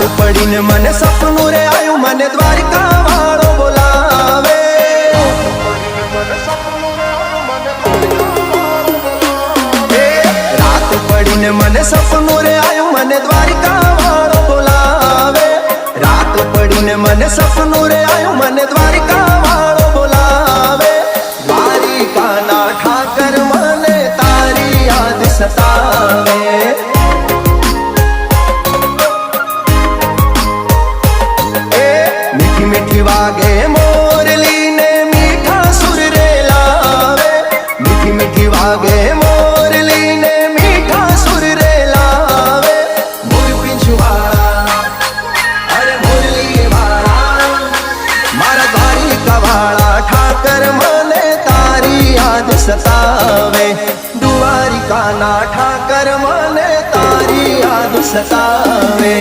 पड़ी ने मने सपनू रे आयु मने द्वारिका वालो बोलावे। रात पड़ी ने मने सपनू रे आयु मने द्वारिका वालो बोलावे। रात पड़ी ने मने सपनू रे आयु मने द्वारिका वालो बोलावे। द्वारिका ना ठाकर मने तारी याद सतावे। मीठी वागे मोरली ने मीठा सुर रे लावे। मीठी मीठी वागे मोरली ने मीठा सुर रे लावे। मोर पिछवाड़ा अरे मुरली वाला मारा द्वारिका वाला ठाकर मने तारी याद सतावे। द्वारिका ना ठाकर मने तारी याद सतावे।